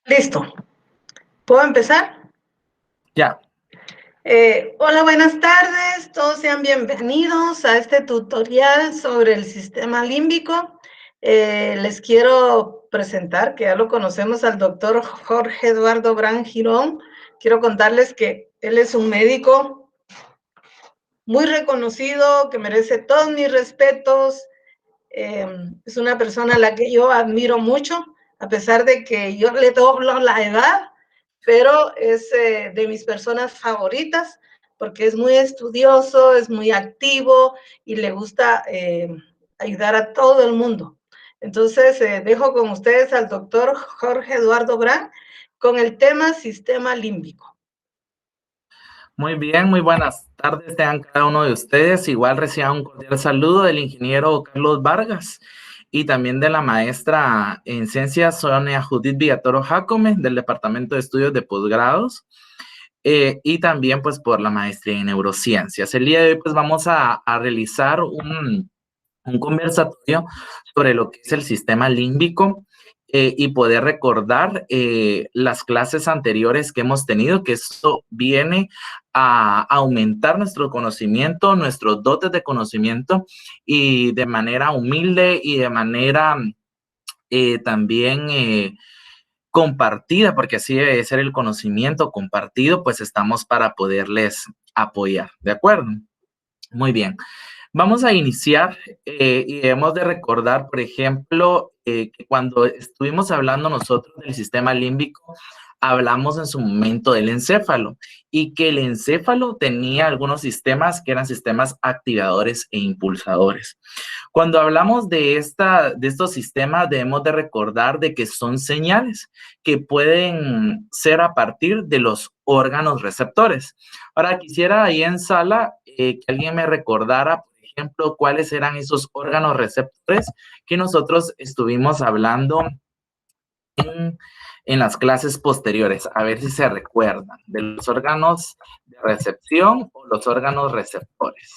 Listo. ¿Puedo empezar? Ya. Hola, buenas tardes. Todos sean bienvenidos a este tutorial sobre el sistema límbico. Les quiero presentar, que ya lo conocemos, al doctor Jorge Eduardo Brand Girón. Quiero contarles que él es un médico muy reconocido, que merece todos mis respetos. Es una persona a la que yo admiro mucho, a pesar de que yo le doblo la edad, pero es de mis personas favoritas porque es muy estudioso, es muy activo y le gusta ayudar a todo el mundo. Entonces, dejo con ustedes al doctor Jorge Eduardo Brand con el tema sistema límbico. Muy bien, muy buenas tardes tengan cada uno de ustedes. Igual reciban un cordial saludo del ingeniero Carlos Vargas y también de la maestra en ciencias Sonia Judith Villatoro Jacome del Departamento de Estudios de Posgrados y también pues por la maestría en neurociencias. El día de hoy pues vamos a realizar un conversatorio sobre lo que es el sistema límbico y poder recordar las clases anteriores que hemos tenido, que esto viene a aumentar nuestro conocimiento, nuestros dotes de conocimiento y de manera humilde y de manera también compartida, porque así debe ser el conocimiento compartido, pues estamos para poderles apoyar, ¿de acuerdo? Muy bien. Vamos a iniciar y debemos de recordar, por ejemplo, que cuando estuvimos hablando nosotros del sistema límbico, hablamos en su momento del encéfalo y que el encéfalo tenía algunos sistemas que eran sistemas activadores e impulsadores. Cuando hablamos de estos sistemas, debemos de recordar de que son señales que pueden ser a partir de los órganos receptores. Ahora, quisiera ahí en sala que alguien me recordara, por ejemplo, cuáles eran esos órganos receptores que nosotros estuvimos hablando en las clases posteriores. A ver si se recuerdan de los órganos de recepción o los órganos receptores.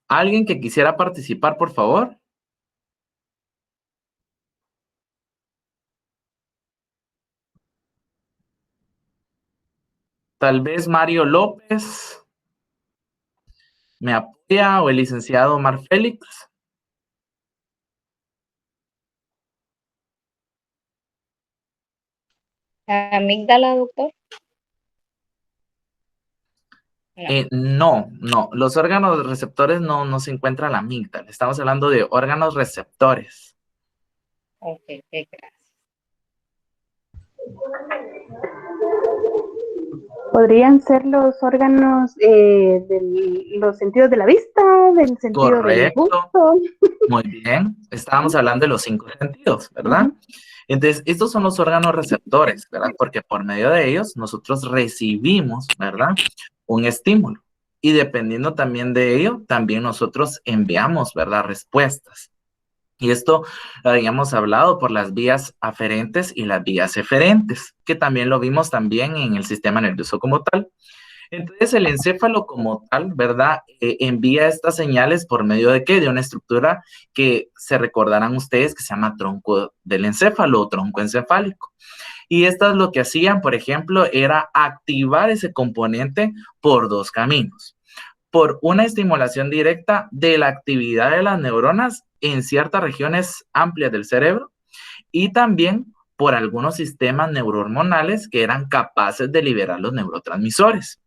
¿Alguien que quisiera participar, por favor? Tal vez Mario López me apoya o el licenciado Omar Félix. Amígdala, doctor. No, los órganos receptores no se encuentran en la amígdala. Estamos hablando de órganos receptores. Ok, gracias. ¿Podrían ser los órganos de los sentidos de la vista, del sentido Correcto. del gusto? Muy bien. Estábamos hablando de los 5 sentidos, ¿verdad? Entonces, estos son los órganos receptores, ¿verdad? Porque por medio de ellos nosotros recibimos, ¿verdad? Un estímulo. Y dependiendo también de ello, también nosotros enviamos, ¿verdad? Respuestas. Y esto lo habíamos hablado por las vías aferentes y las vías eferentes, que también lo vimos también en el sistema nervioso como tal. Entonces, el encéfalo como tal, ¿verdad? Envía estas señales por medio de ¿qué? De una estructura que se recordarán ustedes que se llama tronco del encéfalo o tronco encefálico. Y estas lo que hacían, por ejemplo, era activar ese componente por 2 caminos. Por una estimulación directa de la actividad de las neuronas en ciertas regiones amplias del cerebro y también por algunos sistemas neurohormonales que eran capaces de liberar los neurotransmisores.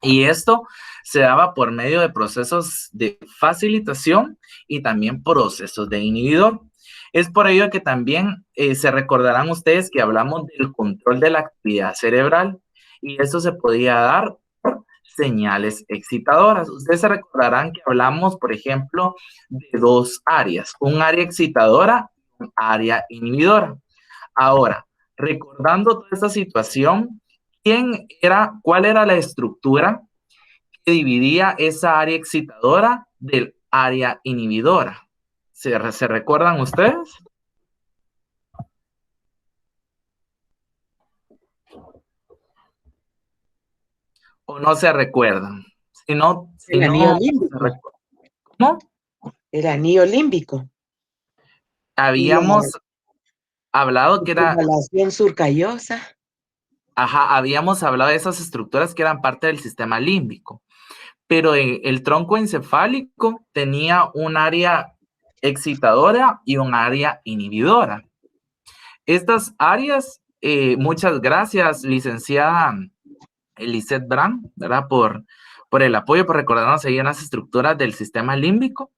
Y esto se daba por medio de procesos de facilitación y también procesos de inhibidor. Es por ello que también se recordarán ustedes que hablamos del control de la actividad cerebral y esto se podía dar por señales excitadoras. Ustedes se recordarán que hablamos, por ejemplo, de 2 áreas, un área excitadora y un área inhibidora. Ahora, recordando toda esta situación, ¿cuál era la estructura que dividía esa área excitadora del área inhibidora? ¿Se recuerdan ustedes? ¿O no se recuerdan? Si no, El anillo límbico. ¿cómo? El anillo límbico. Habíamos hablado que era, Circunvalación surcallosa. ajá, habíamos hablado de esas estructuras que eran parte del sistema límbico, pero el tronco encefálico tenía un área excitadora y un área inhibidora. Estas áreas, muchas gracias, licenciada Lisette Brand, ¿verdad? Por el apoyo, por recordarnos ahí en las estructuras del sistema límbico.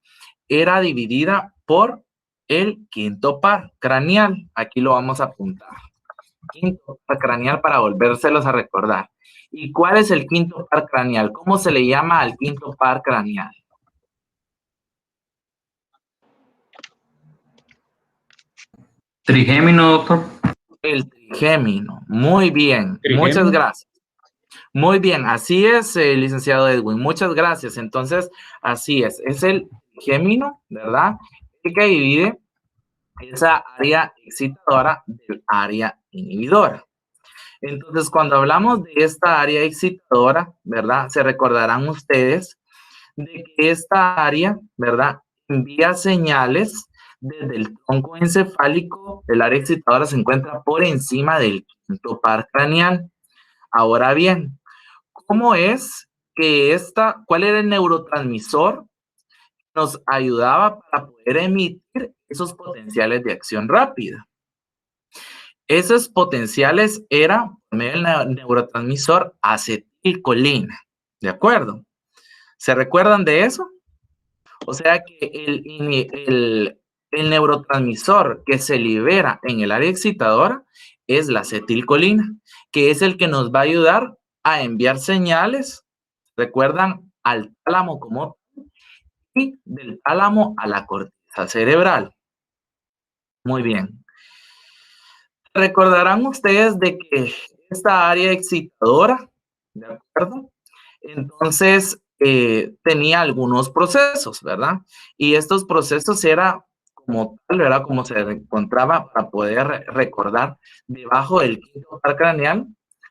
Era dividida por el quinto par craneal. Aquí lo vamos a apuntar. Quinto par craneal para volvérselos a recordar. ¿Y cuál es el quinto par craneal? ¿Cómo se le llama al quinto par craneal? Trigémino, doctor. El trigémino. Muy bien. Trigémino. Muchas gracias. Muy bien, así es, licenciado Edwin. Muchas gracias. Entonces, así es. Es el trigémino, ¿verdad? El que divide esa área excitadora del área inhibidora. Entonces, cuando hablamos de esta área excitadora, ¿verdad? Se recordarán ustedes de que esta área, ¿verdad? Envía señales desde el tronco encefálico. El área excitadora se encuentra por encima del quinto par craneal. Ahora bien, ¿cómo es que cuál era el neurotransmisor que nos ayudaba para poder emitir esos potenciales de acción rápida? Esos potenciales eran por medio del neurotransmisor acetilcolina, ¿de acuerdo? ¿Se recuerdan de eso? O sea que el neurotransmisor que se libera en el área excitadora es la acetilcolina, que es el que nos va a ayudar a enviar señales, recuerdan, al tálamo como y del tálamo a la corteza cerebral. Muy bien. Recordarán ustedes de que esta área excitadora, ¿de acuerdo? Entonces, tenía algunos procesos, ¿verdad? Y estos procesos era como tal, ¿verdad? Como se encontraba para poder recordar debajo del quinto par craneal.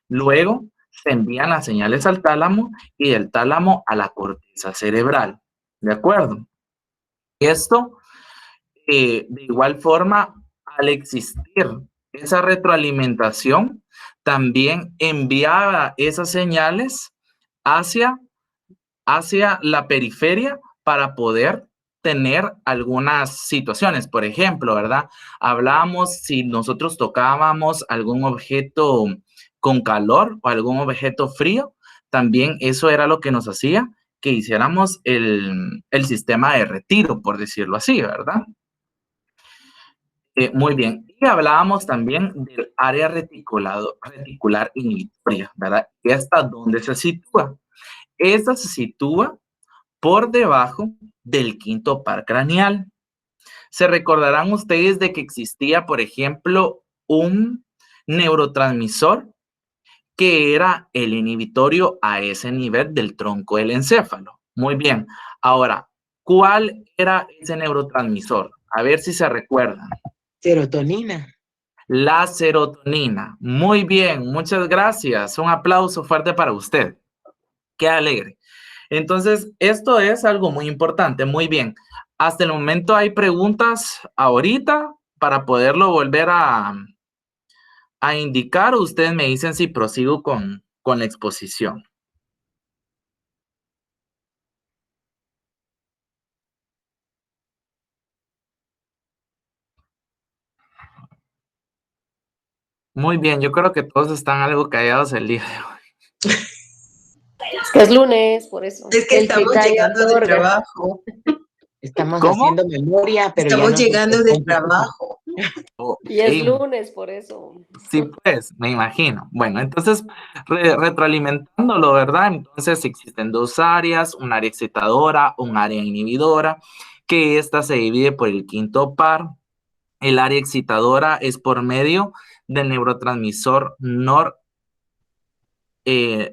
Luego se envían las señales al tálamo y del tálamo a la corteza cerebral, ¿de acuerdo? Y esto, de igual forma, al existir esa retroalimentación, también enviaba esas señales hacia la periferia para poder tener algunas situaciones. Por ejemplo, ¿verdad? Hablábamos si nosotros tocábamos algún objeto con calor o algún objeto frío, también eso era lo que nos hacía que hiciéramos el sistema de retiro, por decirlo así, ¿verdad? Muy bien. Y hablábamos también del área reticular inhibitoria, ¿verdad? ¿Y hasta dónde se sitúa? Esta se sitúa por debajo del quinto par craneal. Se recordarán ustedes de que existía, por ejemplo, un neurotransmisor que era el inhibitorio a ese nivel del tronco del encéfalo. Muy bien. Ahora, ¿cuál era ese neurotransmisor? A ver si se recuerdan. Serotonina. La serotonina. Muy bien, muchas gracias. Un aplauso fuerte para usted. Qué alegre. Entonces, esto es algo muy importante. Muy bien. Hasta el momento hay preguntas ahorita para poderlo volver a indicar. Ustedes me dicen si prosigo con la exposición. Muy bien, yo creo que todos están algo callados el día de hoy. Es que es lunes, por eso. Es que El que estamos calla llegando del otorga. trabajo. Estamos ¿Cómo? haciendo memoria, pero Estamos ya nos llegando empezó. del trabajo. Y es Sí, lunes, por eso. sí, pues, me imagino. Bueno, entonces, retroalimentándolo, ¿verdad? Entonces existen dos áreas, un área excitadora, un área inhibidora, que esta se divide por el quinto par. El área excitadora es por medio del neurotransmisor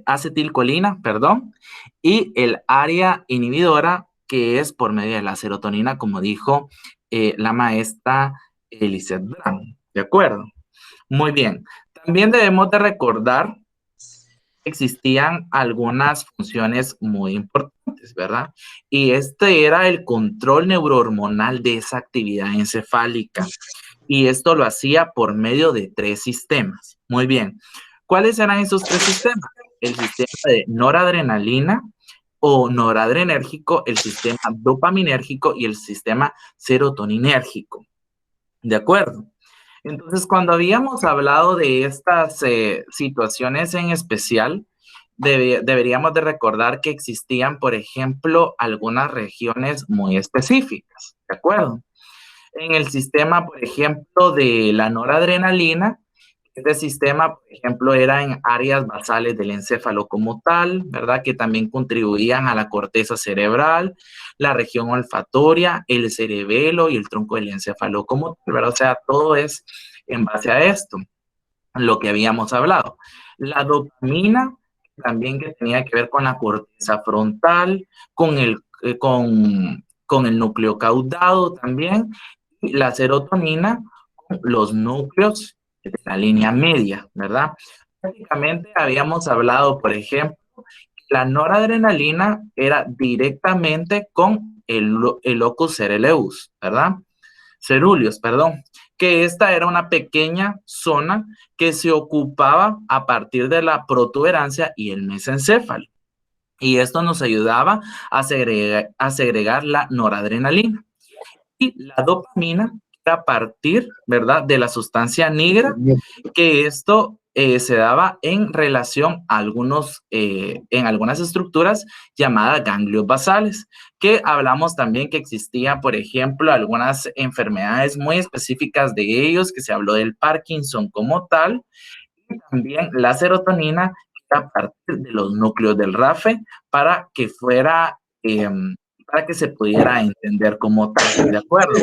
acetilcolina, perdón, y el área inhibidora que es por medio de la serotonina, como dijo la maestra Lisette Brown. ¿De acuerdo? Muy bien. También debemos de recordar existían algunas funciones muy importantes, ¿verdad? Y este era el control neurohormonal de esa actividad encefálica. Y esto lo hacía por medio de 3 sistemas. Muy bien. ¿Cuáles eran esos 3 sistemas? El sistema de noradrenalina o noradrenérgico, el sistema dopaminérgico y el sistema serotoninérgico. ¿De acuerdo? Entonces, cuando habíamos hablado de estas situaciones en especial, deberíamos de recordar que existían, por ejemplo, algunas regiones muy específicas, ¿de acuerdo? En el sistema, por ejemplo, de la noradrenalina, este sistema, por ejemplo, era en áreas basales del encéfalo como tal, ¿verdad? Que también contribuían a la corteza cerebral, la región olfatoria, el cerebelo y el tronco del encéfalo como tal, ¿verdad? O sea, todo es en base a esto, lo que habíamos hablado. La dopamina, también que tenía que ver con la corteza frontal, con el núcleo caudado también, y la serotonina, los núcleos de la línea media, ¿verdad? Prácticamente habíamos hablado, por ejemplo, la noradrenalina era directamente con el locus ceruleus, ¿verdad? Ceruleus, perdón, que esta era una pequeña zona que se ocupaba a partir de la protuberancia y el mesencéfalo. Y esto nos ayudaba a segregar la noradrenalina. Y la dopamina a partir, ¿verdad?, de la sustancia negra, que esto se daba en relación a en algunas estructuras llamadas ganglios basales, que hablamos también que existía, por ejemplo, algunas enfermedades muy específicas de ellos, que se habló del Parkinson como tal, y también la serotonina a partir de los núcleos del RAFE para que fuera para que se pudiera entender como tal, ¿de acuerdo?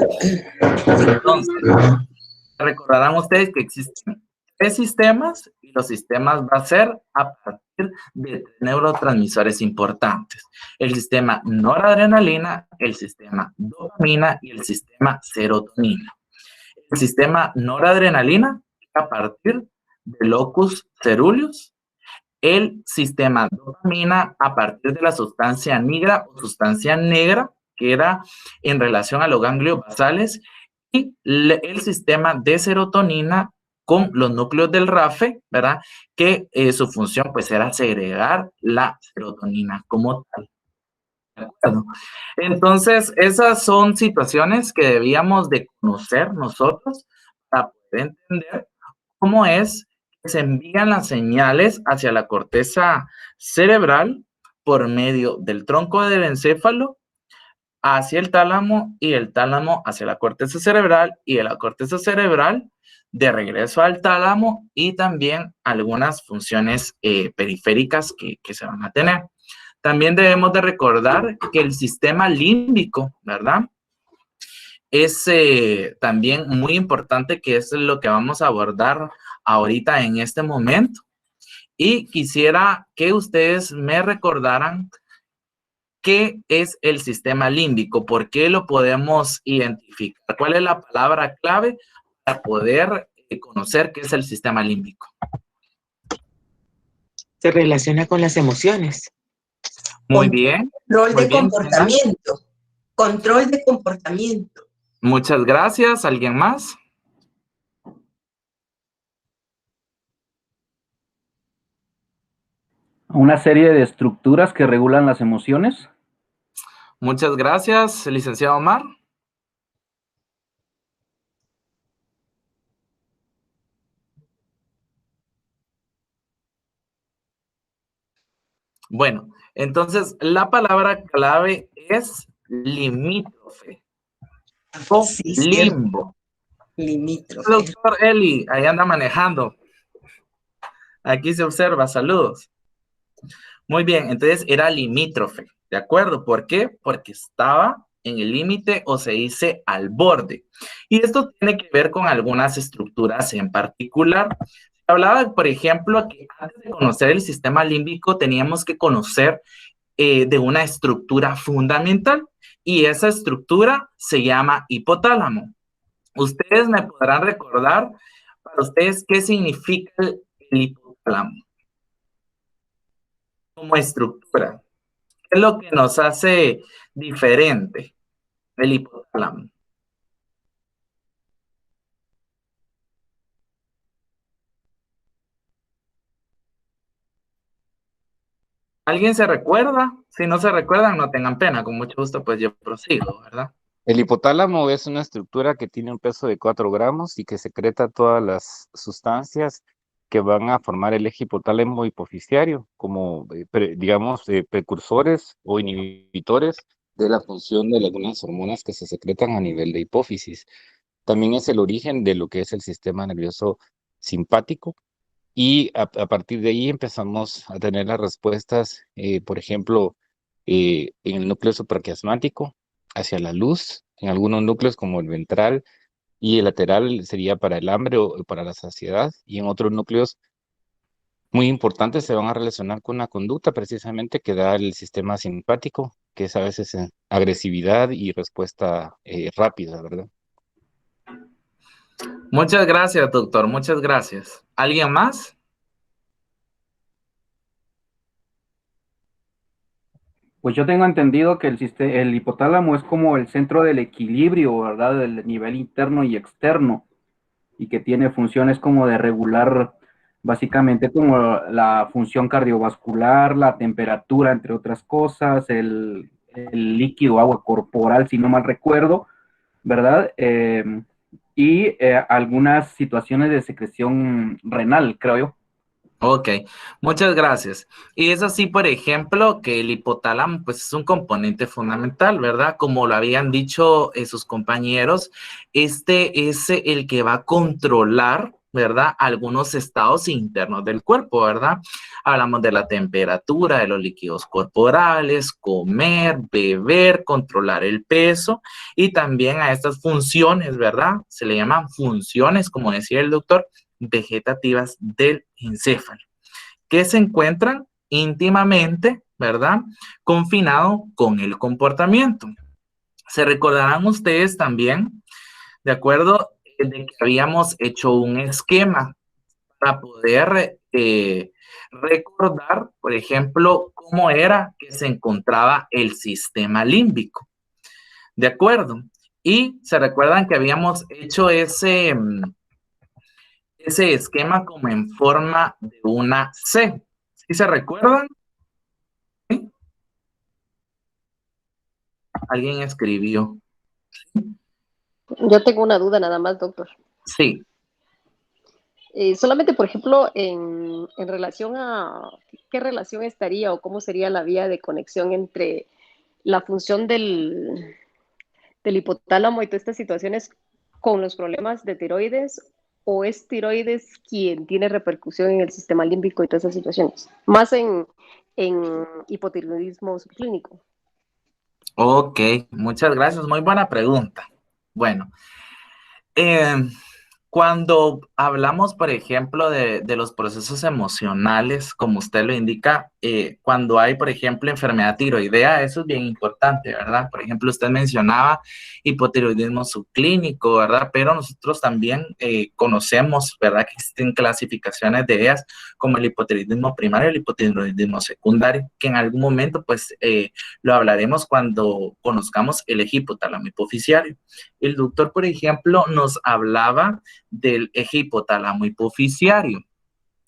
Entonces, recordarán ustedes que existen 3 sistemas y los sistemas va a ser a partir de neurotransmisores importantes. El sistema noradrenalina, el sistema dopamina y el sistema serotonina. El sistema noradrenalina a partir del locus ceruleus, el sistema dopamina a partir de la sustancia negra o sustancia negra, que era en relación a los ganglios basales, y el sistema de serotonina con los núcleos del RAFE, ¿verdad? Que su función pues era segregar la serotonina como tal. ¿De acuerdo? Entonces, esas son situaciones que debíamos de conocer nosotros para poder entender cómo es que se envían las señales hacia la corteza cerebral por medio del tronco del encéfalo hacia el tálamo y el tálamo hacia la corteza cerebral y de la corteza cerebral de regreso al tálamo y también algunas funciones periféricas que se van a tener. También debemos de recordar que el sistema límbico, ¿verdad? Es también muy importante, que es lo que vamos a abordar ahorita en este momento. Y quisiera que ustedes me recordaran qué es el sistema límbico, por qué lo podemos identificar, cuál es la palabra clave para poder conocer qué es el sistema límbico. Se relaciona con las emociones. Muy bien. Control Muy de bien. comportamiento. Control de comportamiento. Muchas gracias. ¿Alguien más? Una serie de estructuras que regulan las emociones. Muchas gracias, licenciado Omar. Bueno, entonces la palabra clave es limítrofe o Sí, limbo. Limítrofe. Doctor Eli, ahí anda manejando. Aquí se observa, saludos. Muy bien, entonces era limítrofe, ¿de acuerdo? ¿Por qué? Porque estaba en el límite o se dice al borde. Y esto tiene que ver con algunas estructuras en particular. Hablaba, por ejemplo, que antes de conocer el sistema límbico teníamos que conocer de una estructura fundamental y esa estructura se llama hipotálamo. Ustedes me podrán recordar para ustedes qué significa el hipotálamo. como estructura. ¿Qué es lo que nos hace diferente el hipotálamo? ¿Alguien se recuerda? Si no se recuerdan, no tengan pena, con mucho gusto pues yo prosigo, ¿verdad? El hipotálamo es una estructura que tiene un peso de 4 gramos y que secreta todas las sustancias que van a formar el eje hipotálamo hipoficiario, como, digamos, precursores o inhibidores de la función de algunas hormonas que se secretan a nivel de hipófisis. También es el origen de lo que es el sistema nervioso simpático. Y a partir de ahí empezamos a tener las respuestas, por ejemplo, en el núcleo supraquiasmático, hacia la luz, en algunos núcleos como el ventral, y el lateral sería para el hambre o para la saciedad, y en otros núcleos muy importantes se van a relacionar con la conducta precisamente que da el sistema simpático, que es a veces agresividad y respuesta rápida, ¿verdad? Muchas gracias, doctor. Muchas gracias. ¿Alguien más? Pues yo tengo entendido que el hipotálamo es como el centro del equilibrio, ¿verdad? Del nivel interno y externo, y que tiene funciones como de regular básicamente como la función cardiovascular, la temperatura, entre otras cosas, el líquido agua corporal, si no mal recuerdo, ¿verdad? Y algunas situaciones de secreción renal, creo yo. Ok, muchas gracias. Y es así, por ejemplo, que el hipotálamo pues, es un componente fundamental, ¿verdad? Como lo habían dicho sus compañeros, este es el que va a controlar, ¿verdad? Algunos estados internos del cuerpo, ¿verdad? Hablamos de la temperatura, de los líquidos corporales, comer, beber, controlar el peso y también a estas funciones, ¿verdad? Se le llaman funciones, como decía el doctor, vegetativas del encéfalo, que se encuentran íntimamente, ¿verdad? Confinado con el comportamiento. Se recordarán ustedes también, de acuerdo, de que habíamos hecho un esquema para poder recordar, por ejemplo, cómo era que se encontraba el sistema límbico. ¿De acuerdo? Y se recuerdan que habíamos hecho ese esquema como en forma de una C. ¿Sí se recuerdan? ¿Sí? Alguien escribió. Yo tengo una duda nada más, doctor. Sí. Solamente, por ejemplo, en relación a qué relación estaría o cómo sería la vía de conexión entre la función del hipotálamo y todas estas situaciones con los problemas de tiroides, o es tiroides quien tiene repercusión en el sistema límbico y todas esas situaciones, más en hipotiroidismo subclínico. Ok, muchas gracias. Muy buena pregunta. Bueno, cuando hablamos, por ejemplo, de los procesos emocionales, como usted lo indica, cuando hay, por ejemplo, enfermedad tiroidea, eso es bien importante, ¿verdad? Por ejemplo, usted mencionaba hipotiroidismo subclínico, ¿verdad? Pero nosotros también conocemos, ¿verdad? Que existen clasificaciones de ellas como el hipotiroidismo primario y el hipotiroidismo secundario, que en algún momento, pues, lo hablaremos cuando conozcamos el eje hipotálamo hipoficiario. El doctor, por ejemplo, nos hablaba del eje hipotálamo hipoficiario.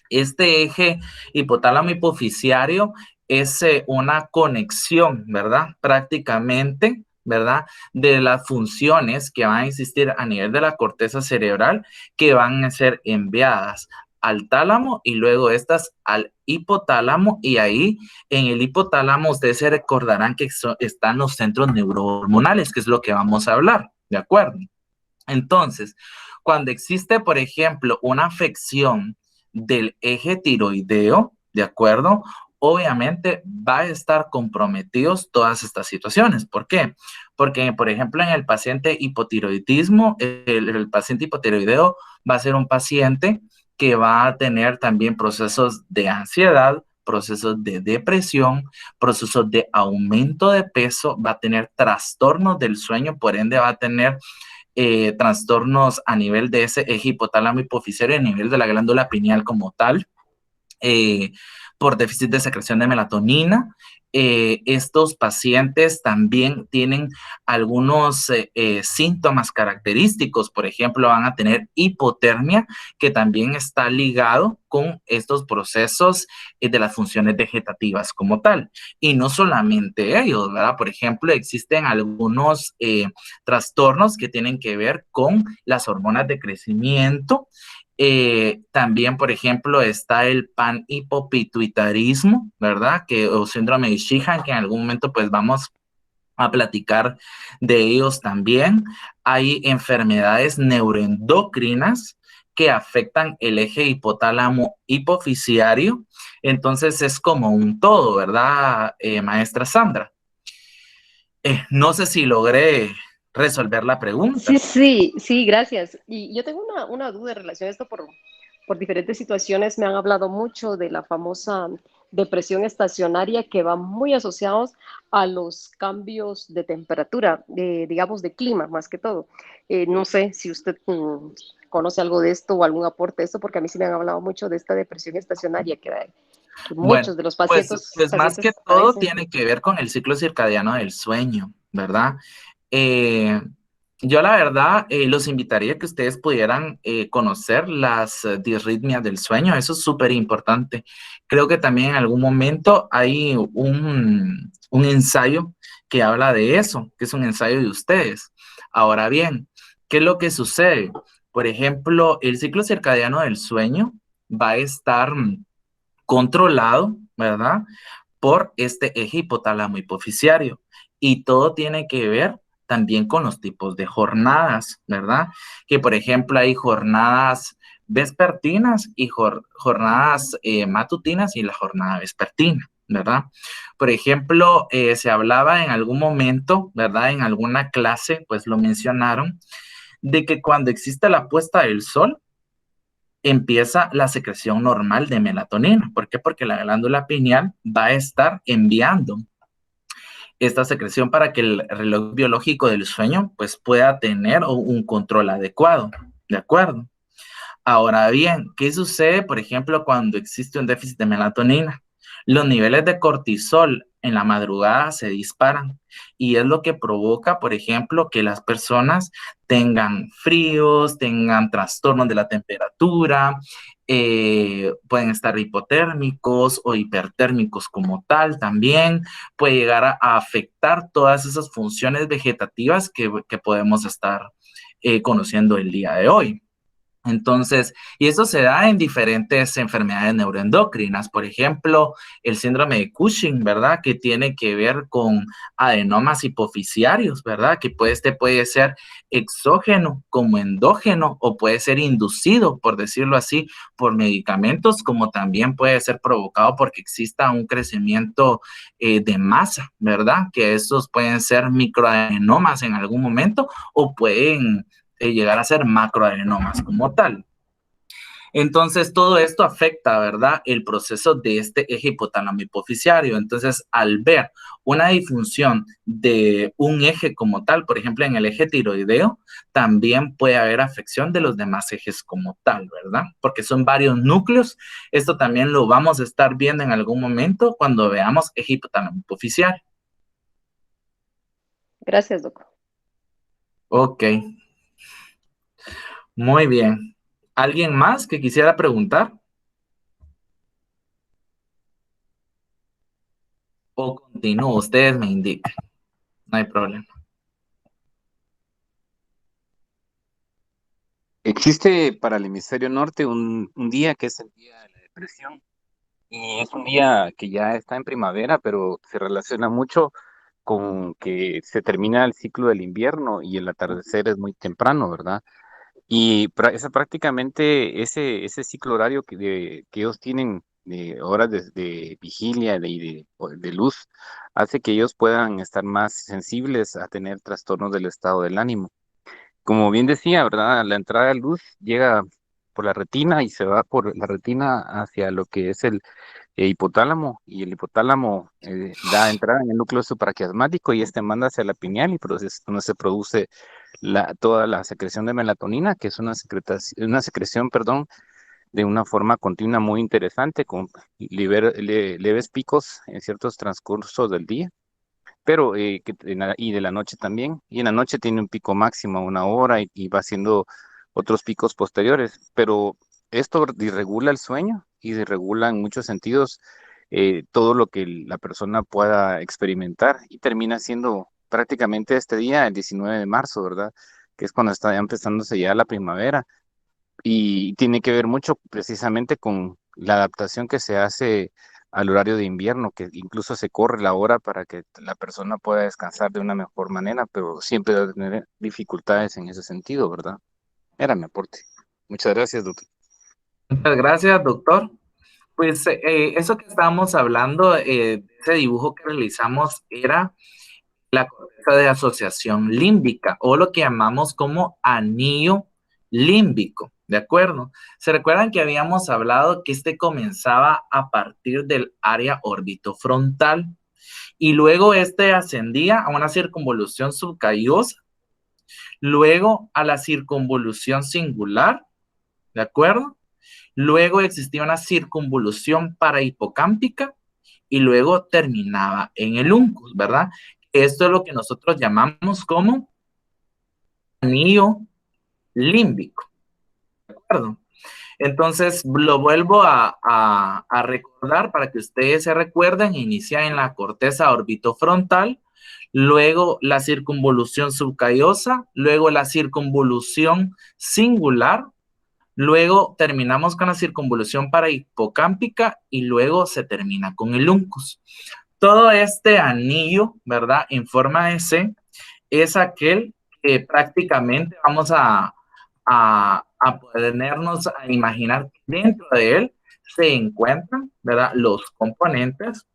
Este eje hipotálamo hipoficiario es una conexión, ¿verdad? Prácticamente, ¿verdad? De las funciones que van a existir a nivel de la corteza cerebral que van a ser enviadas al tálamo y luego estas al hipotálamo, y ahí en el hipotálamo ustedes se recordarán que están los centros neurohormonales, que es lo que vamos a hablar, ¿de acuerdo? Entonces, cuando existe, por ejemplo, una afección del eje tiroideo, ¿de acuerdo? Obviamente va a estar comprometidos todas estas situaciones. ¿Por qué? Porque, por ejemplo, en el paciente hipotiroidismo, el paciente hipotiroideo va a ser un paciente que va a tener también procesos de ansiedad, procesos de depresión, procesos de aumento de peso, va a tener trastornos del sueño, por ende va a tener trastornos a nivel de ese eje hipotálamo hipoficiario, a nivel de la glándula pineal como tal. eh, por déficit de secreción de melatonina. Estos pacientes también tienen algunos síntomas característicos. Por ejemplo, van a tener hipotermia, que también está ligado con estos procesos de las funciones vegetativas como tal. Y no solamente ellos, ¿verdad? Por ejemplo, existen algunos trastornos que tienen que ver con las hormonas de crecimiento. También, por ejemplo, está el panhipopituitarismo, ¿verdad? O síndrome de Sheehan, que en algún momento pues vamos a platicar de ellos también. Hay enfermedades neuroendocrinas que afectan el eje hipotálamo hipofisiario. Entonces es como un todo, ¿verdad, maestra Sandra? No sé si logré resolver la pregunta. Sí, gracias. Y yo tengo una duda en relación a esto por diferentes situaciones. Me han hablado mucho de la famosa depresión estacionaria que va muy asociados a los cambios de temperatura, digamos de clima más que todo. No sé si usted conoce algo de esto o algún aporte de esto, porque a mí sí me han hablado mucho de esta depresión estacionaria que Bueno, muchos de los pues más que pacientes todo padecen. tiene que ver con el ciclo circadiano del sueño, ¿verdad? Eh, yo la verdad los invitaría a que ustedes pudieran conocer las disritmias del sueño, eso es súper importante. Creo que también en algún momento hay un ensayo que habla de eso, que es un ensayo de ustedes. Ahora bien, ¿qué es lo que sucede? Por ejemplo, el ciclo circadiano del sueño va a estar controlado, ¿verdad? Por este eje hipotálamo hipofisiario. Y todo tiene que ver también con los tipos de jornadas, ¿verdad? Que por ejemplo hay jornadas vespertinas y jornadas matutinas y la jornada vespertina, ¿verdad? Por ejemplo, se hablaba en algún momento, ¿verdad? En alguna clase, pues lo mencionaron, de que cuando existe la puesta del sol, empieza la secreción normal de melatonina. ¿Por qué? Porque la glándula pineal va a estar enviando esta secreción para que el reloj biológico del sueño pues pueda tener un control adecuado, ¿de acuerdo? Ahora bien, ¿qué sucede, por ejemplo, cuando existe un déficit de melatonina? Los niveles de cortisol en la madrugada se disparan y es lo que provoca, por ejemplo, que las personas tengan fríos, tengan trastornos de la temperatura, pueden estar hipotérmicos o hipertérmicos como tal también, puede llegar a afectar todas esas funciones vegetativas que podemos estar conociendo el día de hoy. Entonces, y esto se da en diferentes enfermedades neuroendocrinas, por ejemplo, el síndrome de Cushing, ¿verdad? Que tiene que ver con adenomas hipofisiarios, ¿verdad? Que puede ser exógeno como endógeno o puede ser inducido, por decirlo así, por medicamentos, como también puede ser provocado porque exista un crecimiento de masa, ¿verdad? Que estos pueden ser microadenomas en algún momento o pueden llegar a ser macroadenomas como tal. Entonces, todo esto afecta, ¿verdad?, el proceso de este eje hipotálamo hipofisiario. Entonces, al ver una disfunción de un eje como tal, por ejemplo, en el eje tiroideo, también puede haber afección de los demás ejes como tal, ¿verdad? Porque son varios núcleos. Esto también lo vamos a estar viendo en algún momento cuando veamos eje hipotálamo hipofisiario. Gracias, doctor. Ok. Muy bien. ¿Alguien más que quisiera preguntar? O continúo, ustedes me indican. No hay problema. Existe para el hemisferio norte un día que es el día de la depresión. Y es un día que ya está en primavera, pero se relaciona mucho con que se termina el ciclo del invierno y el atardecer es muy temprano, ¿verdad? Y prácticamente ese ciclo horario que ellos tienen de horas de vigilia y de luz hace que ellos puedan estar más sensibles a tener trastornos del estado del ánimo. Como bien decía, ¿verdad? La entrada de luz llega por la retina y se va por la retina hacia lo que es el hipotálamo, y el hipotálamo da entrada en el núcleo supraquiasmático y este manda hacia la pineal y es donde se produce toda la secreción de melatonina, que es una secreción, perdón, de una forma continua muy interesante, con leves picos en ciertos transcursos del día, pero y de la noche también, y en la noche tiene un pico máximo a 1 hora y va haciendo otros picos posteriores, pero esto disregula el sueño y disregula en muchos sentidos todo lo que la persona pueda experimentar y termina siendo prácticamente este día, el 19 de marzo, ¿verdad? Que es cuando está ya empezándose ya la primavera y tiene que ver mucho precisamente con la adaptación que se hace al horario de invierno, que incluso se corre la hora para que la persona pueda descansar de una mejor manera, pero siempre va a tener dificultades en ese sentido, ¿verdad? Era mi aporte. Muchas gracias, doctor. Muchas gracias, doctor. Pues eso que estábamos hablando, ese dibujo que realizamos era la corteza de asociación límbica o lo que llamamos como anillo límbico, ¿de acuerdo? ¿Se recuerdan que habíamos hablado que este comenzaba a partir del área orbitofrontal y luego este ascendía a una circunvolución subcallosa, luego a la circunvolución singular, ¿de acuerdo? Luego existía una circunvolución parahipocámpica y luego terminaba en el uncus, ¿verdad? Esto es lo que nosotros llamamos como anillo límbico, ¿de acuerdo? Entonces, lo vuelvo a recordar para que ustedes se recuerden. Inicia en la corteza orbitofrontal, luego la circunvolución subcallosa, luego la circunvolución singular, luego terminamos con la circunvolución parahipocámpica y luego se termina con el uncus. Todo este anillo, ¿verdad? En forma de C, es aquel que prácticamente vamos a ponernos a imaginar que dentro de él se encuentran, ¿verdad? Los componentes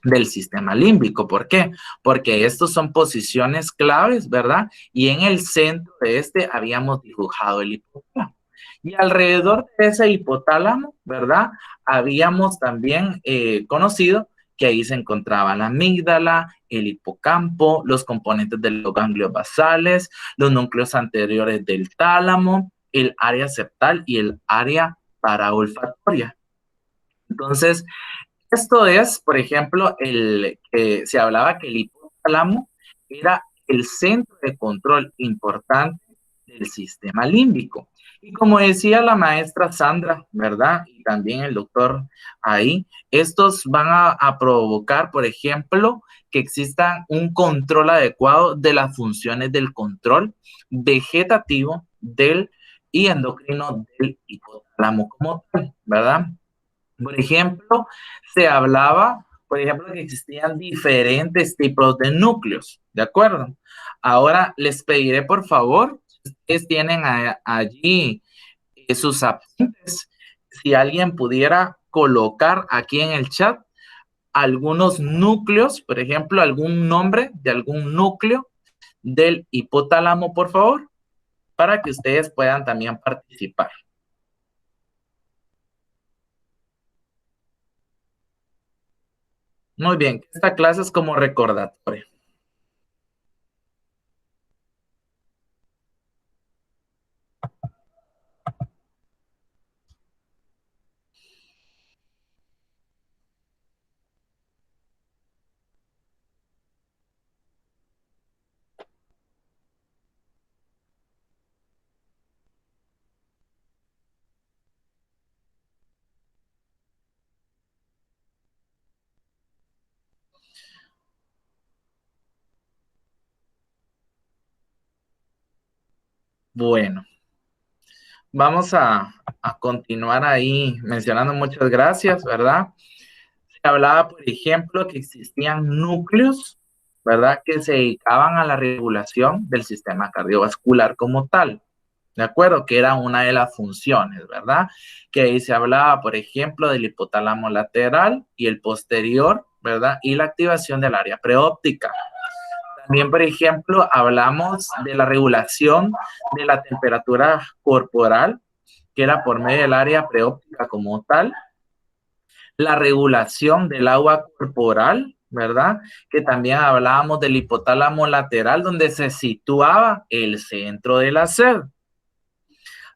del sistema límbico. ¿Por qué? Porque estos son posiciones claves, ¿verdad? Y en el centro de este habíamos dibujado el hipotálamo. Y alrededor de ese hipotálamo, ¿verdad? Habíamos también conocido que ahí se encontraba la amígdala, el hipocampo, los componentes de los ganglios basales, los núcleos anteriores del tálamo, el área septal y el área paraolfatoria. Entonces, esto es, por ejemplo, se hablaba que el hipotálamo era el centro de control importante del sistema límbico. Y como decía la maestra Sandra, ¿verdad? Y también el doctor ahí, estos van a provocar, por ejemplo, que exista un control adecuado de las funciones del control vegetativo y endocrino del hipotálamo como tal, ¿verdad? Por ejemplo, se hablaba, por ejemplo, que existían diferentes tipos de núcleos, ¿de acuerdo? Ahora les pediré, por favor, ustedes tienen allí sus apuntes, si alguien pudiera colocar aquí en el chat algunos núcleos, por ejemplo, algún nombre de algún núcleo del hipotálamo, por favor, para que ustedes puedan también participar. Muy bien, esta clase es como recordatorio. Bueno, vamos a continuar ahí mencionando muchas gracias, ¿verdad? Se hablaba, por ejemplo, que existían núcleos, ¿verdad? Que se dedicaban a la regulación del sistema cardiovascular como tal, ¿de acuerdo? Que era una de las funciones, ¿verdad? Que ahí se hablaba, por ejemplo, del hipotálamo lateral y el posterior, ¿verdad? Y la activación del área preóptica. También, por ejemplo, hablamos de la regulación de la temperatura corporal, que era por medio del área preóptica como tal. La regulación del agua corporal, ¿verdad? Que también hablábamos del hipotálamo lateral, donde se situaba el centro de la sed.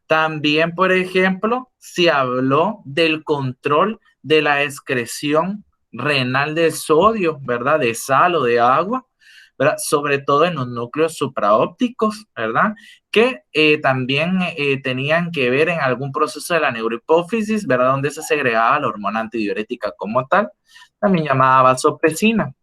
También, por ejemplo, se habló del control de la excreción renal de sodio, ¿verdad? De sal o de agua, ¿verdad? Sobre todo en los núcleos supraópticos, ¿verdad? Que también tenían que ver en algún proceso de la neurohipófisis, ¿verdad? Donde se segregaba la hormona antidiurética como tal, también llamada vasopresina.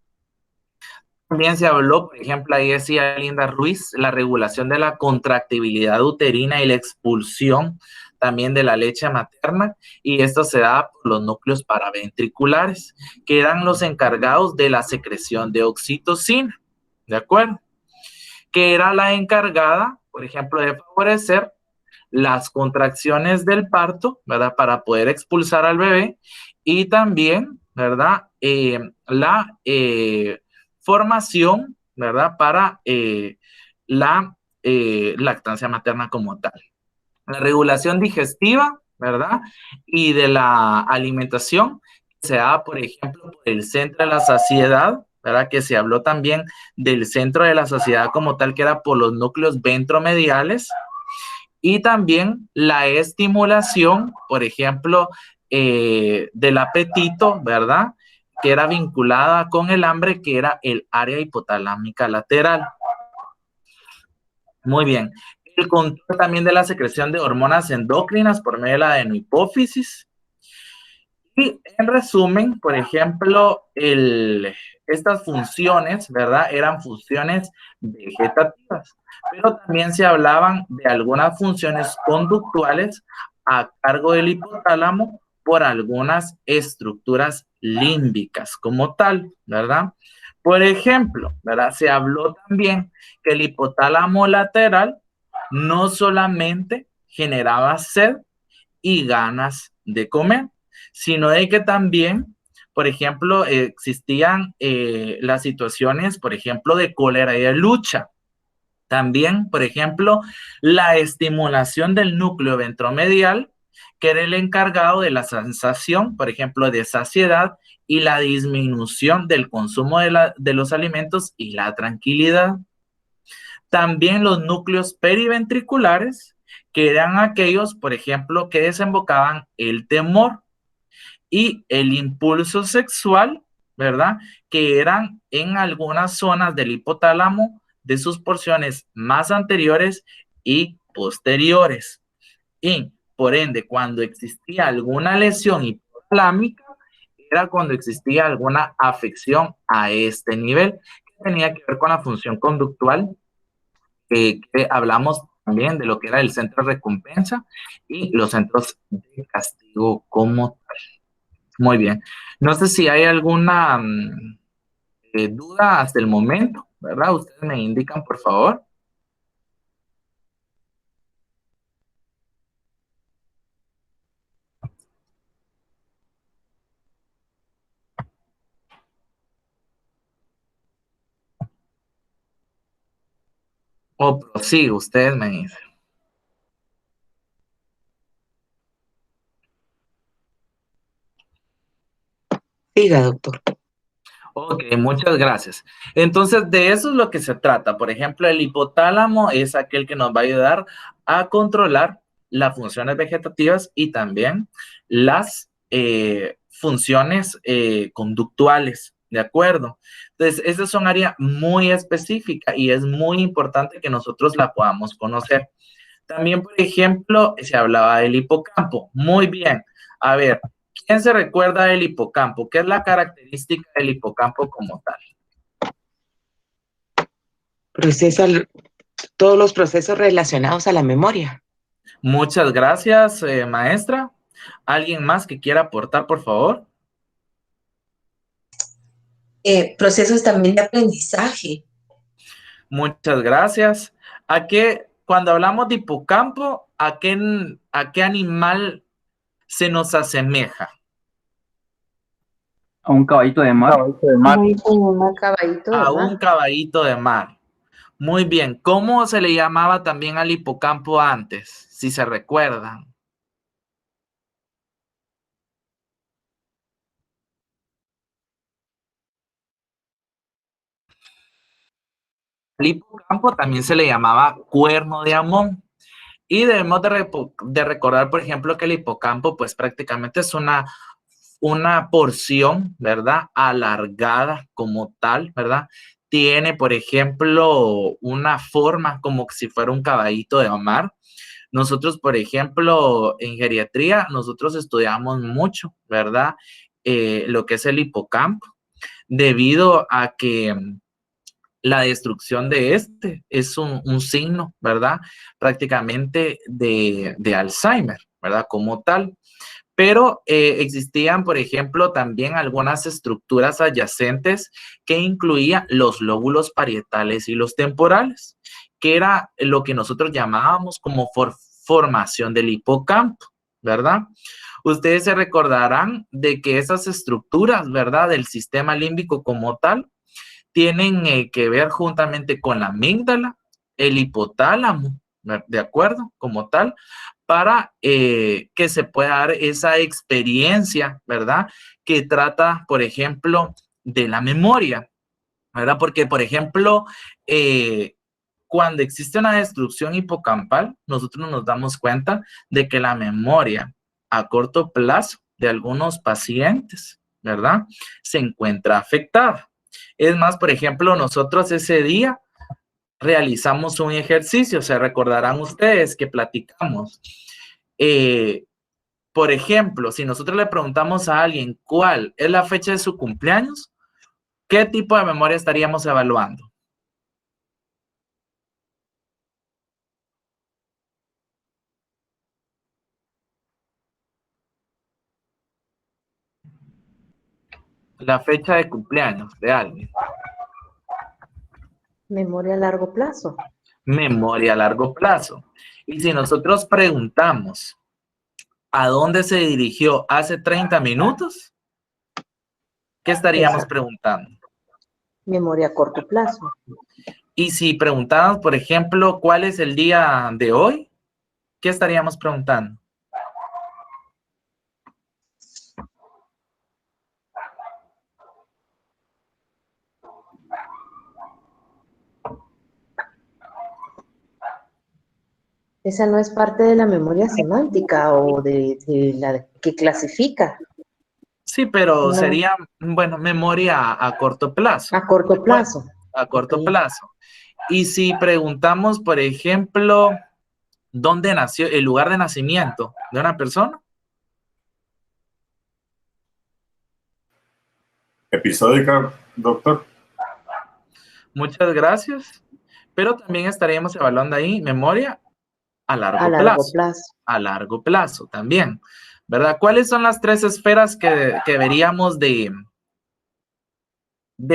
También se habló, por ejemplo, ahí decía Linda Ruiz, la regulación de la contractibilidad uterina y la expulsión también de la leche materna, y esto se da por los núcleos paraventriculares, que eran los encargados de la secreción de oxitocina, ¿de acuerdo? Que era la encargada, por ejemplo, de favorecer las contracciones del parto, ¿verdad? Para poder expulsar al bebé, y también, ¿verdad? La formación, ¿verdad? Para la lactancia materna como tal. La regulación digestiva, ¿verdad? Y de la alimentación se da, por ejemplo, por el centro de la saciedad, ¿verdad? Que se habló también del centro de la saciedad como tal, que era por los núcleos ventromediales, y también la estimulación, por ejemplo, del apetito, ¿verdad? Que era vinculada con el hambre, que era el área hipotalámica lateral. Muy bien. El control también de la secreción de hormonas endócrinas por medio de la adenohipófisis. Y en resumen, por ejemplo, estas funciones, ¿verdad? Eran funciones vegetativas, pero también se hablaban de algunas funciones conductuales a cargo del hipotálamo por algunas estructuras límbicas como tal, ¿verdad? Por ejemplo, ¿verdad? Se habló también que el hipotálamo lateral no solamente generaba sed y ganas de comer, sino de que también, por ejemplo, existían las situaciones, por ejemplo, de cólera y de lucha. También, por ejemplo, la estimulación del núcleo ventromedial, que era el encargado de la sensación, por ejemplo, de saciedad, y la disminución del consumo de los alimentos y la tranquilidad. También los núcleos periventriculares, que eran aquellos, por ejemplo, que desembocaban el temor, y el impulso sexual, ¿verdad? Que eran en algunas zonas del hipotálamo de sus porciones más anteriores y posteriores. Y, por ende, cuando existía alguna lesión hipotalámica, era cuando existía alguna afección a este nivel, que tenía que ver con la función conductual, que hablamos también de lo que era el centro de recompensa y los centros de castigo como tal. Muy bien. No sé si hay alguna duda hasta el momento, ¿verdad? Ustedes me indican, por favor. O prosigo, ustedes me dicen. Siga, doctor. Ok, muchas gracias. Entonces, de eso es lo que se trata. Por ejemplo, el hipotálamo es aquel que nos va a ayudar a controlar las funciones vegetativas y también las funciones conductuales, ¿de acuerdo? Entonces, esa es un área muy específica y es muy importante que nosotros la podamos conocer. También, por ejemplo, se hablaba del hipocampo. Muy bien. A ver, ¿quién se recuerda del hipocampo? ¿Qué es la característica del hipocampo como tal? Procesa todos los procesos relacionados a la memoria. Muchas gracias, maestra. ¿Alguien más que quiera aportar, por favor? Procesos también de aprendizaje. Muchas gracias. Cuando hablamos de hipocampo, a qué animal se nos asemeja? A un caballito de mar. Caballito de A mar. un caballito de mar. Muy bien. ¿Cómo se le llamaba también al hipocampo antes? Si se recuerdan. Al hipocampo también se le llamaba cuerno de Amón. Y debemos de recordar, por ejemplo, que el hipocampo, pues prácticamente es una porción, ¿verdad? Alargada como tal, ¿verdad? Tiene, por ejemplo, una forma como si fuera un caballito de mar. Nosotros, por ejemplo, en geriatría, nosotros estudiamos mucho, ¿verdad? Lo que es el hipocampo, debido a que la destrucción de este es un signo, ¿verdad? Prácticamente de Alzheimer, ¿verdad? Como tal. Pero existían, por ejemplo, también algunas estructuras adyacentes que incluían los lóbulos parietales y los temporales, que era lo que nosotros llamábamos como formación del hipocampo, ¿verdad? Ustedes se recordarán de que esas estructuras, ¿verdad? Del sistema límbico como tal, tienen que ver juntamente con la amígdala, el hipotálamo, ¿de acuerdo? Como tal, para que se pueda dar esa experiencia, ¿verdad? Que trata, por ejemplo, de la memoria, ¿verdad? Porque, por ejemplo, cuando existe una destrucción hipocampal, nosotros nos damos cuenta de que la memoria a corto plazo de algunos pacientes, ¿verdad? Se encuentra afectada. Es más, por ejemplo, nosotros ese día realizamos un ejercicio, se recordarán ustedes que platicamos. Por ejemplo, si nosotros le preguntamos a alguien cuál es la fecha de su cumpleaños, ¿qué tipo de memoria estaríamos evaluando? La fecha de cumpleaños de alguien. Memoria a largo plazo. Memoria a largo plazo. Y si nosotros preguntamos a dónde se dirigió hace 30 minutos, ¿qué estaríamos Exacto. preguntando? Memoria a corto plazo. Y si preguntáramos, por ejemplo, ¿cuál es el día de hoy? ¿Qué estaríamos preguntando? Esa no es parte de la memoria semántica o de la que clasifica. Sí, pero No. sería, bueno, memoria a corto plazo. A corto plazo. A corto Ok. plazo. Y si preguntamos, por ejemplo, ¿dónde nació el lugar de nacimiento de una persona? Episódica, doctor. Muchas gracias. Pero también estaríamos evaluando ahí memoria a largo A largo plazo. plazo. A largo plazo también, ¿verdad? ¿Cuáles son las 3 esferas que deberíamos de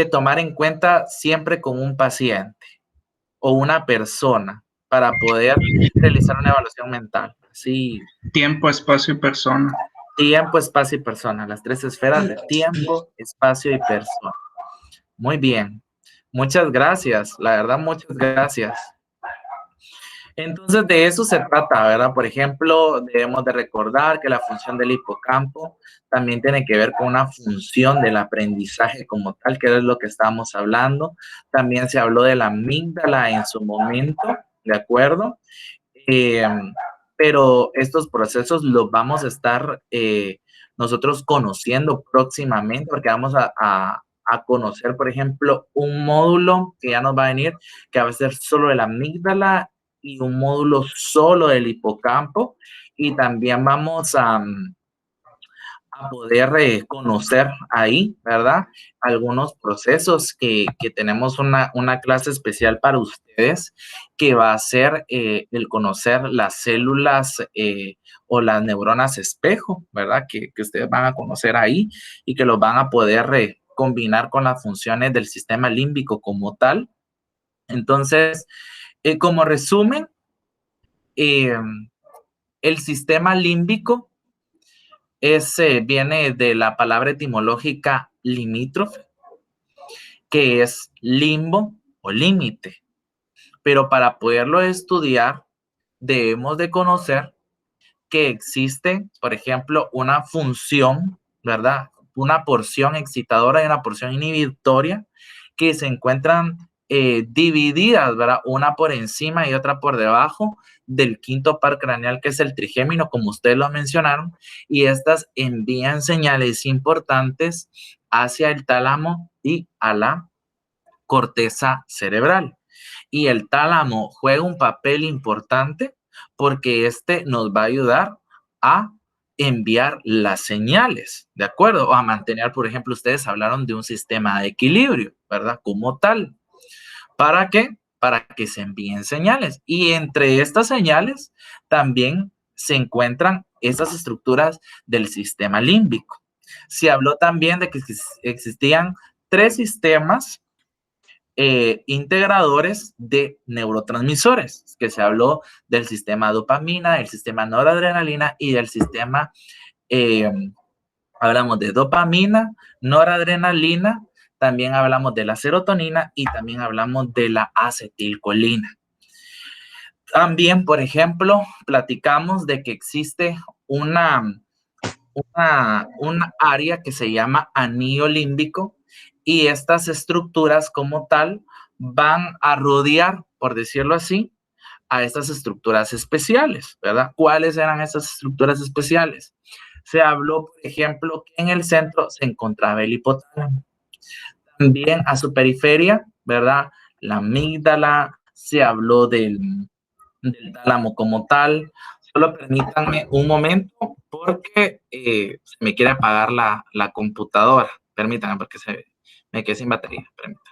tomar en cuenta siempre con un paciente o una persona para poder realizar una evaluación mental? Sí. Tiempo, espacio y persona. Tiempo, espacio y persona. Las 3 esferas de tiempo, espacio y persona. Muy bien. Muchas gracias. La verdad, muchas gracias. Entonces, de eso se trata, ¿verdad? Por ejemplo, debemos de recordar que la función del hipocampo también tiene que ver con una función del aprendizaje como tal, que es lo que estábamos hablando. También se habló de la amígdala en su momento, ¿de acuerdo? Pero estos procesos los vamos a estar nosotros conociendo próximamente, porque vamos a conocer, por ejemplo, un módulo que ya nos va a venir, que va a ser solo de la amígdala y un módulo solo del hipocampo, y también vamos a poder conocer ahí, ¿verdad? Algunos procesos que tenemos una clase especial para ustedes, que va a ser el conocer las células o las neuronas espejo, ¿verdad? Que ustedes van a conocer ahí y que los van a poder combinar con las funciones del sistema límbico como tal. Entonces, como resumen, el sistema límbico viene de la palabra etimológica limítrofe, que es limbo o límite. Pero para poderlo estudiar, debemos de conocer que existe, por ejemplo, una función, ¿verdad? Una porción excitadora y una porción inhibitoria que se encuentran divididas, ¿verdad? Una por encima y otra por debajo del quinto par craneal, que es el trigémino, como ustedes lo mencionaron, y estas envían señales importantes hacia el tálamo y a la corteza cerebral. Y el tálamo juega un papel importante porque este nos va a ayudar a enviar las señales, ¿de acuerdo? O a mantener, por ejemplo, ustedes hablaron de un sistema de equilibrio, ¿verdad? Como tal. ¿Para qué? Para que se envíen señales. Y entre estas señales también se encuentran esas estructuras del sistema límbico. Se habló también de que existían 3 sistemas integradores de neurotransmisores, que se habló del sistema dopamina, del sistema noradrenalina y del sistema, hablamos de dopamina, noradrenalina, también hablamos de la serotonina y también hablamos de la acetilcolina. También, por ejemplo, platicamos de que existe una área que se llama anillo límbico, y estas estructuras como tal van a rodear, por decirlo así, a estas estructuras especiales, ¿verdad? ¿Cuáles eran esas estructuras especiales? Se habló, por ejemplo, que en el centro se encontraba el hipotálamo. También a su periferia, ¿verdad? La amígdala, se habló del tálamo como tal. Solo permítanme un momento porque se me quiere apagar la computadora. Permítanme porque me quedé sin batería. Permítanme.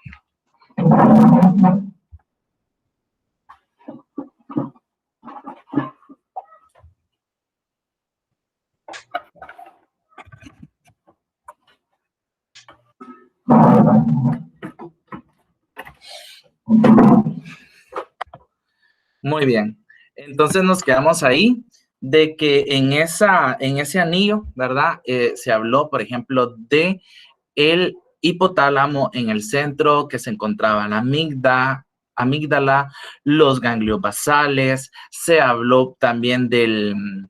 Muy bien. Entonces nos quedamos ahí de que en ese anillo, ¿verdad? Se habló, por ejemplo, de el hipotálamo en el centro, que se encontraba la amígdala, los ganglios basales. Se habló también del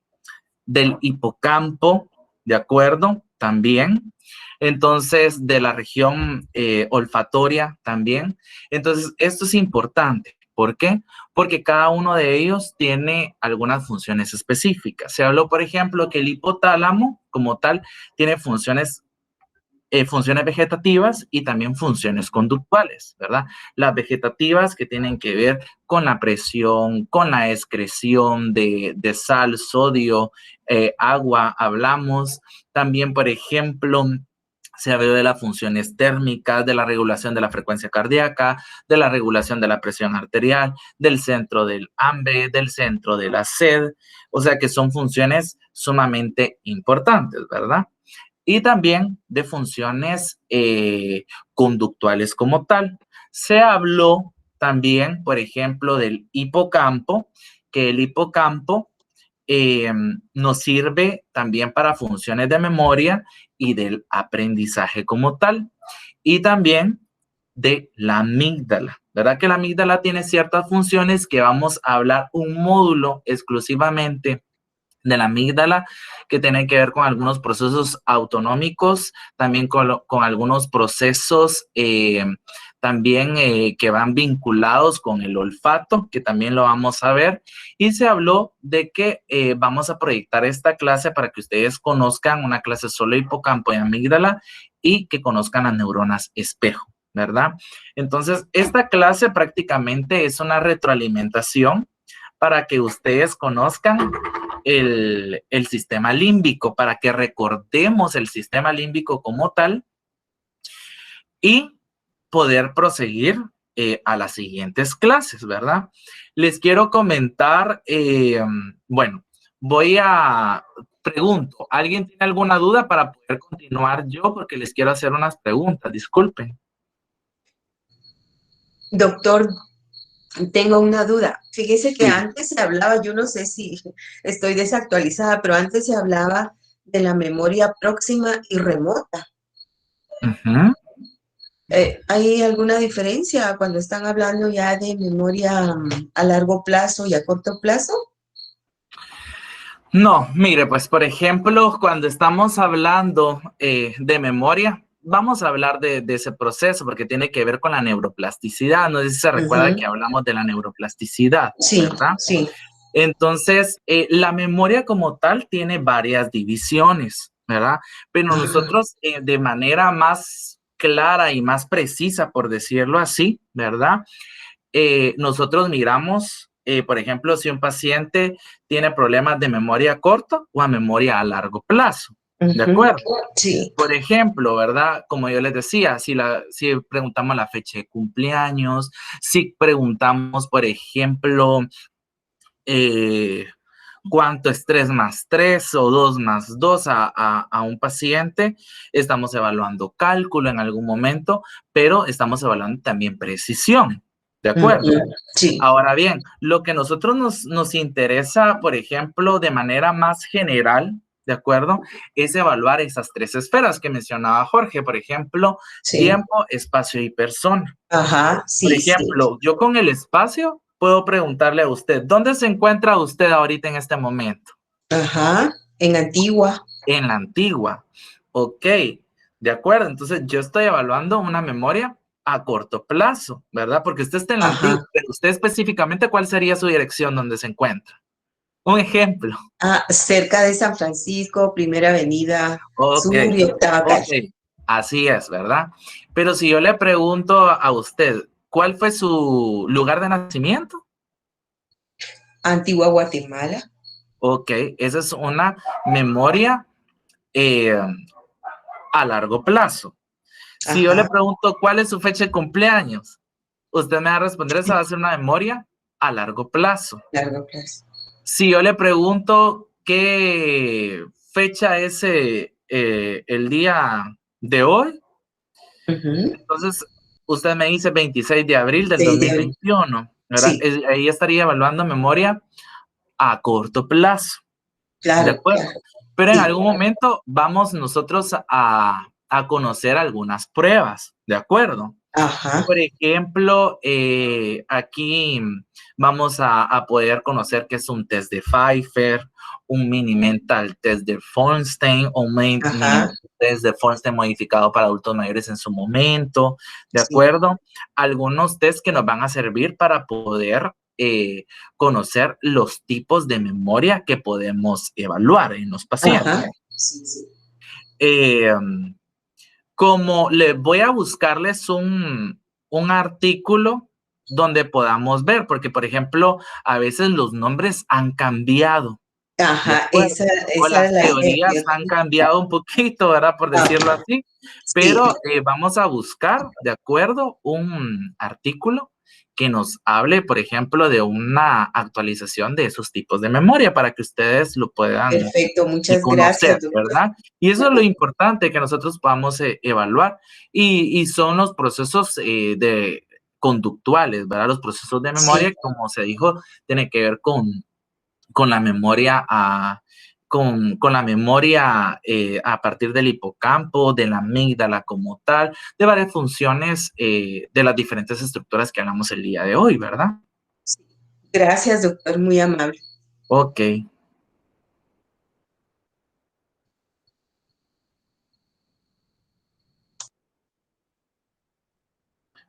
hipocampo, ¿de acuerdo? También. Entonces, de la región olfatoria también. Entonces, esto es importante. ¿Por qué? Porque cada uno de ellos tiene algunas funciones específicas. Se habló, por ejemplo, que el hipotálamo, como tal, tiene funciones vegetativas y también funciones conductuales, ¿verdad? Las vegetativas que tienen que ver con la presión, con la excreción de sal, sodio, agua, hablamos. También, por ejemplo, se habló de las funciones térmicas, de la regulación de la frecuencia cardíaca, de la regulación de la presión arterial, del centro del hambre, del centro de la sed. O sea que son funciones sumamente importantes, ¿verdad? Y también de funciones conductuales como tal. Se habló también, por ejemplo, del hipocampo, que el hipocampo nos sirve también para funciones de memoria y del aprendizaje como tal. Y también de la amígdala, ¿verdad? Que la amígdala tiene ciertas funciones que vamos a hablar un módulo exclusivamente de la amígdala, que tienen que ver con algunos procesos autonómicos, también con algunos procesos también que van vinculados con el olfato, que también lo vamos a ver. Y se habló de que vamos a proyectar esta clase para que ustedes conozcan una clase solo de hipocampo y amígdala y que conozcan las neuronas espejo, ¿verdad? Entonces, esta clase prácticamente es una retroalimentación para que ustedes conozcan el sistema límbico, para que recordemos el sistema límbico como tal y poder proseguir a las siguientes clases, ¿verdad? Les quiero comentar, bueno, pregunto, ¿alguien tiene alguna duda para poder continuar yo? Porque les quiero hacer unas preguntas, disculpen. Doctor, tengo una duda. Fíjese que antes se hablaba, yo no sé si estoy desactualizada, pero antes se hablaba de la memoria próxima y remota. ¿Hay alguna diferencia cuando están hablando ya de memoria a largo plazo y a corto plazo? No, mire, pues por ejemplo, cuando estamos hablando de memoria, vamos a hablar de ese proceso porque tiene que ver con la neuroplasticidad. No sé si se recuerda que hablamos de la neuroplasticidad, ¿verdad? Sí. Entonces, la memoria como tal tiene varias divisiones, ¿verdad? Pero nosotros de manera más clara y más precisa, por decirlo así, ¿verdad? Nosotros miramos, por ejemplo, si un paciente tiene problemas de memoria corta o a memoria a largo plazo, ¿de acuerdo? Sí. Por ejemplo, ¿verdad? Como yo les decía, si preguntamos la fecha de cumpleaños, si preguntamos, por ejemplo, cuánto es 3 más 3 o 2 más 2 a un paciente, estamos evaluando cálculo en algún momento, pero estamos evaluando también precisión, ¿de acuerdo? Sí. Ahora bien, lo que nosotros nos interesa, por ejemplo, de manera más general, ¿de acuerdo? Es evaluar esas 3 esferas que mencionaba Jorge, por ejemplo, tiempo, espacio y persona. Sí. Por ejemplo, yo con el espacio puedo preguntarle a usted, ¿dónde se encuentra usted ahorita en este momento? En Antigua. En la Antigua. Ok, de acuerdo. Entonces yo estoy evaluando una memoria a corto plazo, ¿verdad? Porque usted está en la Antigua, pero usted específicamente, ¿cuál sería su dirección donde se encuentra? Un ejemplo. Cerca de San Francisco, Primera Avenida, Sur y Octava Calle. Así es, ¿verdad? Pero si yo le pregunto a usted, ¿cuál fue su lugar de nacimiento? Antigua, Guatemala. Ok, esa es una memoria a largo plazo. Si yo le pregunto cuál es su fecha de cumpleaños, usted me va a responder, esa va a ser una memoria a largo plazo. Si yo le pregunto qué fecha es el día de hoy, entonces usted me dice 26 de abril del 2021, ¿verdad? Ahí estaría evaluando memoria a corto plazo. ¿De acuerdo? Pero en algún momento vamos nosotros a conocer algunas pruebas, ¿de acuerdo? Por ejemplo, aquí vamos a poder conocer qué es un test de Pfeiffer, un mini mental test de Feinstein o un mini test de Feinstein modificado para adultos mayores en su momento, ¿de acuerdo? Algunos test que nos van a servir para poder conocer los tipos de memoria que podemos evaluar en los pacientes. Como les voy a buscarles un artículo donde podamos ver, porque por ejemplo, a veces los nombres han cambiado. O las teorías han cambiado un poquito, ¿verdad? Por decirlo así. Pero vamos a buscar, ¿de acuerdo? Un artículo que nos hable, por ejemplo, de una actualización de esos tipos de memoria para que ustedes lo puedan muchas conocer, gracias, ¿verdad? Y eso es lo importante que nosotros podamos evaluar y son los procesos de conductuales, ¿verdad? Los procesos de memoria, como se dijo, tiene que ver con la memoria con la memoria a partir del hipocampo, de la amígdala como tal, de varias funciones de las diferentes estructuras que hablamos el día de hoy, ¿verdad? Gracias, doctor, muy amable. Ok.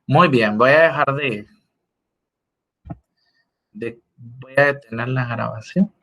Muy bien, voy a dejar voy a detener la grabación.